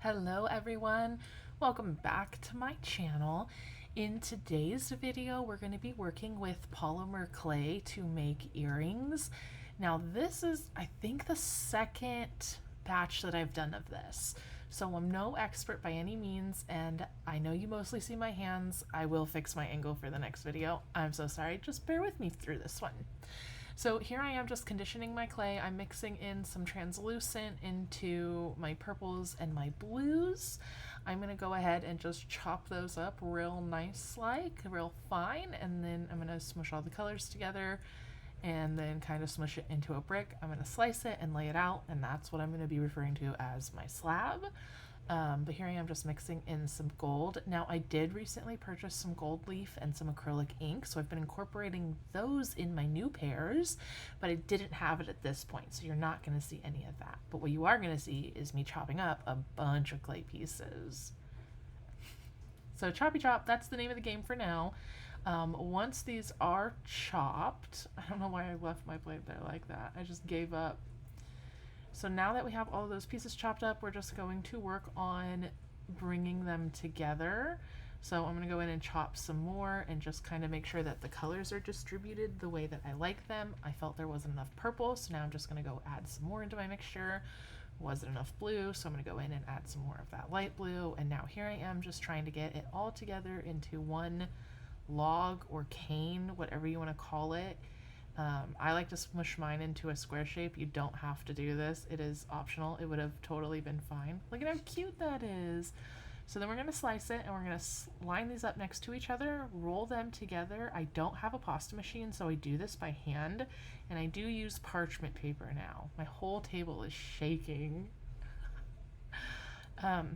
Hello everyone, welcome back to my channel. In today's video we're going to be working with polymer clay to make earrings. Now this is, I think, the second batch that I've done of this. So I'm no expert by any means, and I know you mostly see my hands. I will fix my angle for the next video. I'm so sorry, just bear with me through this one. So here I am just conditioning my clay. I'm mixing in some translucent into my purples and my blues. I'm gonna go ahead and just chop those up real nice, like real fine, and then I'm gonna smush all the colors together and then kind of smush it into a brick. I'm gonna slice it and lay it out, and that's what I'm gonna be referring to as my slab. But here I am just mixing in some gold. Now I did recently purchase some gold leaf and some acrylic ink, so I've been incorporating those in my new pairs, but I didn't have it at this point, so you're not going to see any of that. But what you are going to see is me chopping up a bunch of clay pieces. So choppy chop, that's the name of the game for now. Once these are chopped, I don't know why I left my blade there like that. I just gave up. So now that we have all of those pieces chopped up, we're just going to work on bringing them together. So I'm going to go in and chop some more and just kind of make sure that the colors are distributed the way that I like them. I felt there wasn't enough purple, so now I'm just going to go add some more into my mixture. Wasn't enough blue, so I'm going to go in and add some more of that light blue. And now here I am just trying to get it all together into one log or cane, whatever you want to call it. I like to smush mine into a square shape. You don't have to do this. It is optional. It would have totally been fine. Look at how cute that is. So then we're going to slice it and we're going to line these up next to each other, roll them together. I don't have a pasta machine, so I do this by hand, and I do use parchment paper now. My whole table is shaking. I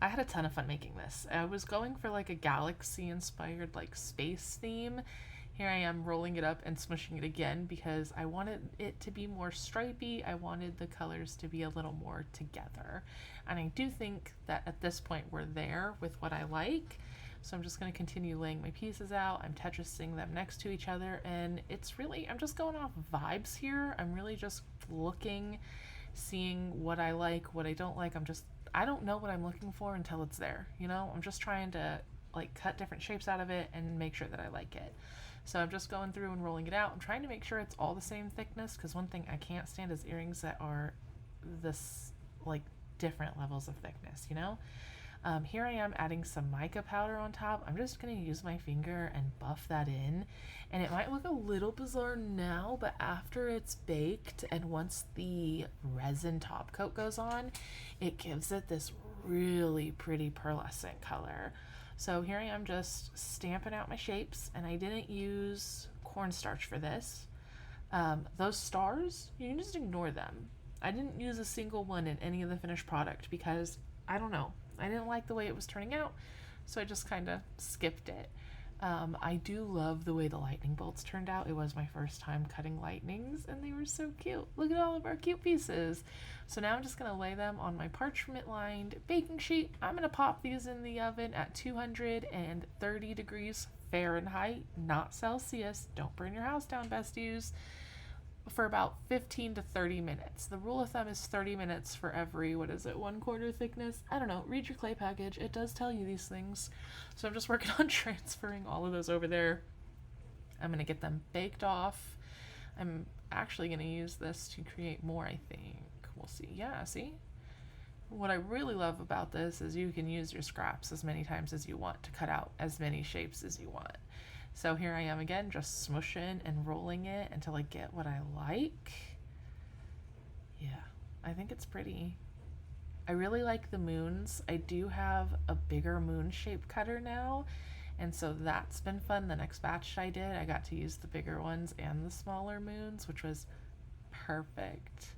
had a ton of fun making this. I was going for like a galaxy inspired like space theme. Here I am rolling it up and smushing it again because I wanted it to be more stripy. I wanted the colors to be a little more together. And I do think that at this point we're there with what I like. So I'm just going to continue laying my pieces out. I'm Tetrising them next to each other, and it's really, I'm just going off vibes here. I'm really just looking, seeing what I like, what I don't like. I don't know what I'm looking for until it's there, you know? I'm just trying to like cut different shapes out of it and make sure that I like it. So I'm just going through and rolling it out. I'm trying to make sure it's all the same thickness, because one thing I can't stand is earrings that are this like different levels of thickness, you know? Here I am adding some mica powder on top. I'm just going to use my finger and buff that in. And it might look a little bizarre now, but after it's baked and once the resin top coat goes on, it gives it this really pretty pearlescent color. So here I am just stamping out my shapes, and I didn't use cornstarch for this. Those stars, you can just ignore them. I didn't use a single one in any of the finished product because, I don't know, I didn't like the way it was turning out, so I just kind of skipped it. I do love the way the lightning bolts turned out. It was my first time cutting lightnings, and they were so cute. Look at all of our cute pieces. So now I'm just going to lay them on my parchment-lined baking sheet. I'm going to pop these in the oven at 230 degrees Fahrenheit, not Celsius. Don't burn your house down, besties. For about 15 to 30 minutes. The rule of thumb is 30 minutes for every, 1/4 thickness? I don't know. Read your clay package. It does tell you these things. So I'm just working on transferring all of those over there. I'm going to get them baked off. I'm actually going to use this to create more, I think. We'll see. Yeah, see? What I really love about this is you can use your scraps as many times as you want to cut out as many shapes as you want. So here I am again, just smushing and rolling it until I get what I like. Yeah, I think it's pretty. I really like the moons. I do have a bigger moon shape cutter now, and so that's been fun. The next batch I did, I got to use the bigger ones and the smaller moons, which was perfect.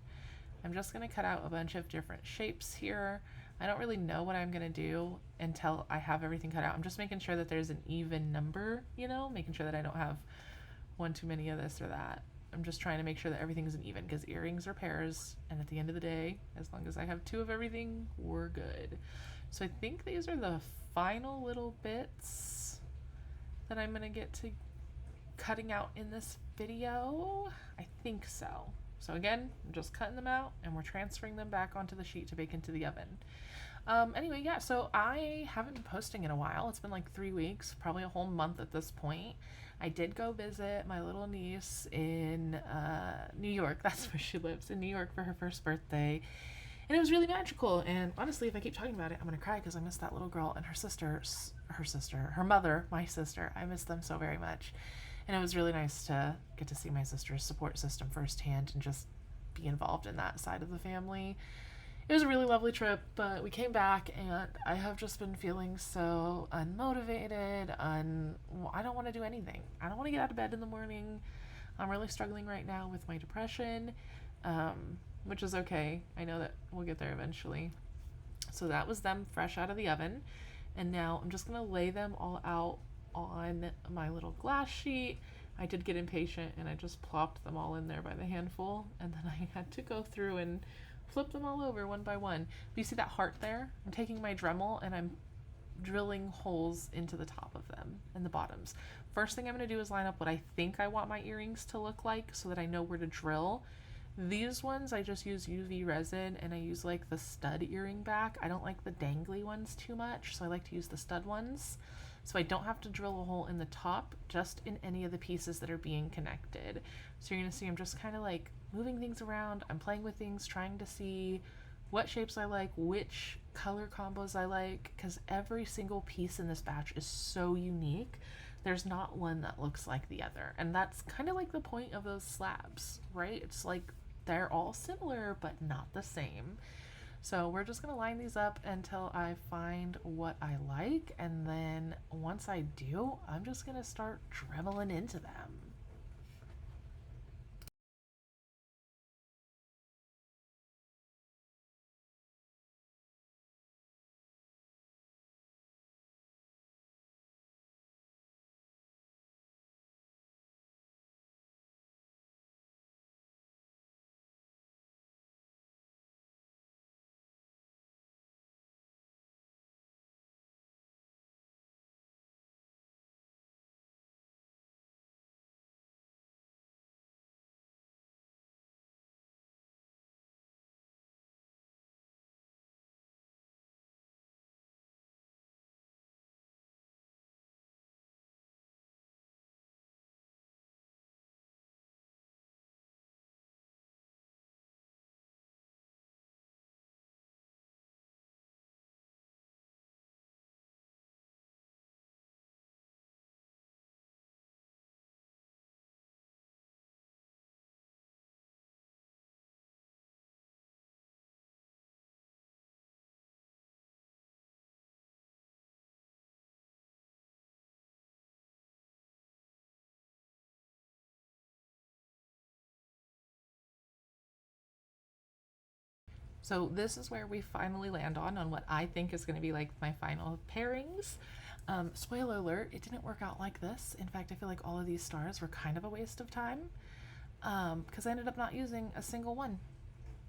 I'm just going to cut out a bunch of different shapes here. I don't really know what I'm going to do until I have everything cut out. I'm just making sure that there's an even number, you know, making sure that I don't have one too many of this or that. I'm just trying to make sure that everything's an even, because earrings are pairs, and at the end of the day, as long as I have 2 of everything, we're good. So I think these are the final little bits that I'm going to get to cutting out in this video. I think so. So again, I'm just cutting them out and we're transferring them back onto the sheet to bake into the oven. Anyway, yeah, so I haven't been posting in a while. It's been like 3 weeks, probably a whole month at this point. I did go visit my little niece in New York. That's where she lives, in New York, for her first birthday. And it was really magical. And honestly, if I keep talking about it, I'm going to cry because I miss that little girl and her mother, my sister. I miss them so very much. And it was really nice to get to see my sister's support system firsthand and just be involved in that side of the family. It was a really lovely trip, but we came back and I have just been feeling so unmotivated. I don't want to do anything. I don't want to get out of bed in the morning. I'm really struggling right now with my depression, which is okay. I know that we'll get there eventually. So that was them fresh out of the oven. And now I'm just going to lay them all out on my little glass sheet. I did get impatient and I just plopped them all in there by the handful. And then I had to go through and flip them all over one by one. But you see that heart there? I'm taking my Dremel and I'm drilling holes into the top of them and the bottoms. First thing I'm going to do is line up what I think I want my earrings to look like so that I know where to drill. These ones I just use UV resin and I use like the stud earring back. I don't like the dangly ones too much, so I like to use the stud ones. So I don't have to drill a hole in the top, just in any of the pieces that are being connected. So you're gonna see I'm just kind of like moving things around. I'm playing with things, trying to see what shapes I like, which color combos I like, because every single piece in this batch is so unique. There's not one that looks like the other. And that's kind of like the point of those slabs, right? It's like they're all similar, but not the same. So we're just gonna line these up until I find what I like, and then once I do, I'm just gonna start dremeling into them. So this is where we finally land on what I think is going to be like my final pairings. Spoiler alert, it didn't work out like this. In fact, I feel like all of these stars were kind of a waste of time because I ended up not using a single one.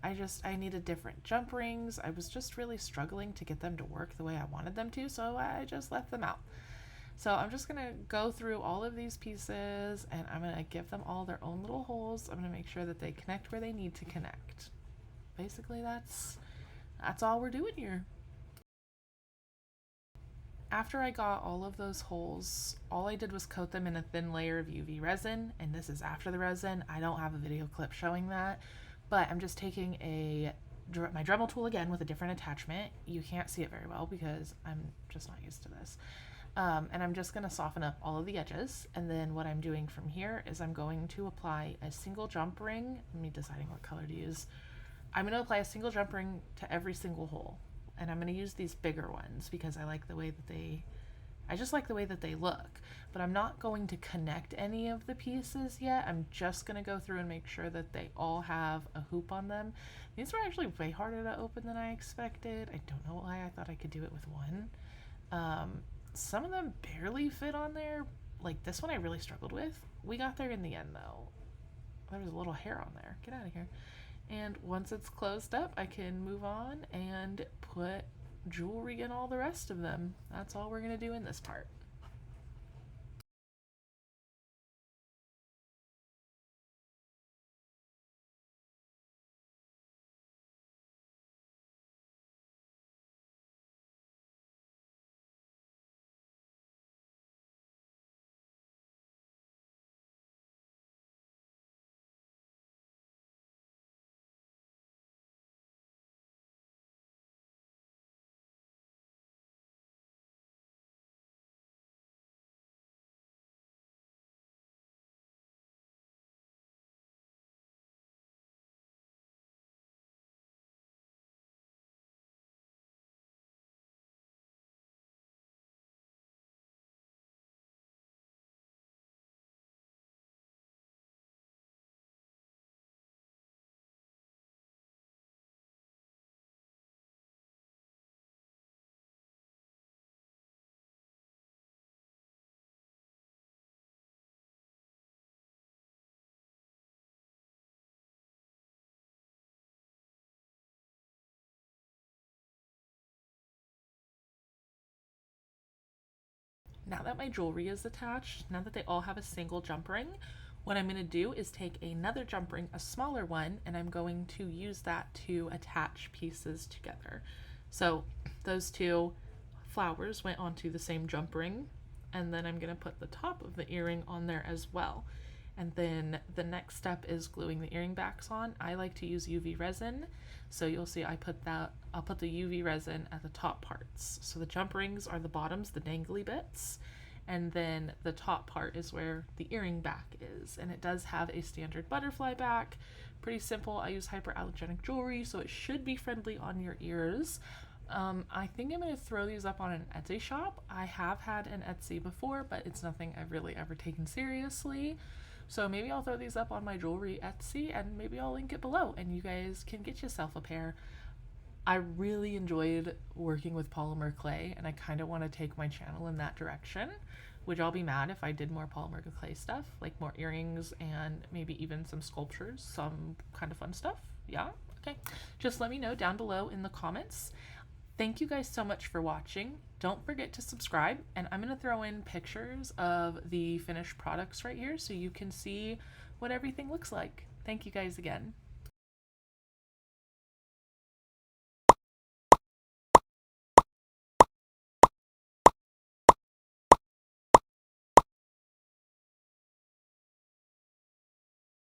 I needed different jump rings. I was just really struggling to get them to work the way I wanted them to, so I just left them out. So I'm just gonna go through all of these pieces and I'm gonna give them all their own little holes. I'm gonna make sure that they connect where they need to connect. Basically, that's all we're doing here. After I got all of those holes, all I did was coat them in a thin layer of UV resin, and this is after the resin. I don't have a video clip showing that, but I'm just taking my Dremel tool again with a different attachment. You can't see it very well because I'm just not used to this. And I'm just going to soften up all of the edges, and then what I'm doing from here is I'm going to apply a single jump ring. Me deciding what color to use. I'm going to apply a single jump ring to every single hole, and I'm going to use these bigger ones because I like the way that I just like the way that they look, but I'm not going to connect any of the pieces yet. I'm just going to go through and make sure that they all have a hoop on them. These were actually way harder to open than I expected. I don't know why. I thought I could do it with one. Some of them barely fit on there. Like this one I really struggled with. We got there in the end though. There was a little hair on there. Get out of here. And once it's closed up, I can move on and put jewelry in all the rest of them. That's all we're going to do in this part. now that my jewelry is attached, now that they all have a single jump ring, what I'm going to do is take another jump ring, a smaller one, and I'm going to use that to attach pieces together. So those two flowers went onto the same jump ring, and then I'm going to put the top of the earring on there as well. And then the next step is gluing the earring backs on. I like to use UV resin, so you'll see I'll put the UV resin at the top parts. So the jump rings are the bottoms, the dangly bits, and then the top part is where the earring back is. And it does have a standard butterfly back. Pretty simple. I use hyperallergenic jewelry, so it should be friendly on your ears. I think I'm going to throw these up on an Etsy shop. I have had an Etsy before, but it's nothing I've really ever taken seriously. So maybe I'll throw these up on my jewelry Etsy, and maybe I'll link it below and you guys can get yourself a pair. I really enjoyed working with polymer clay, and I kind of want to take my channel in that direction. Would y'all be mad if I did more polymer clay stuff, like more earrings and maybe even some sculptures, some kind of fun stuff? Yeah? Okay. Just let me know down below in the comments. Thank you guys so much for watching. Don't forget to subscribe, and I'm going to throw in pictures of the finished products right here so you can see what everything looks like. Thank you guys again.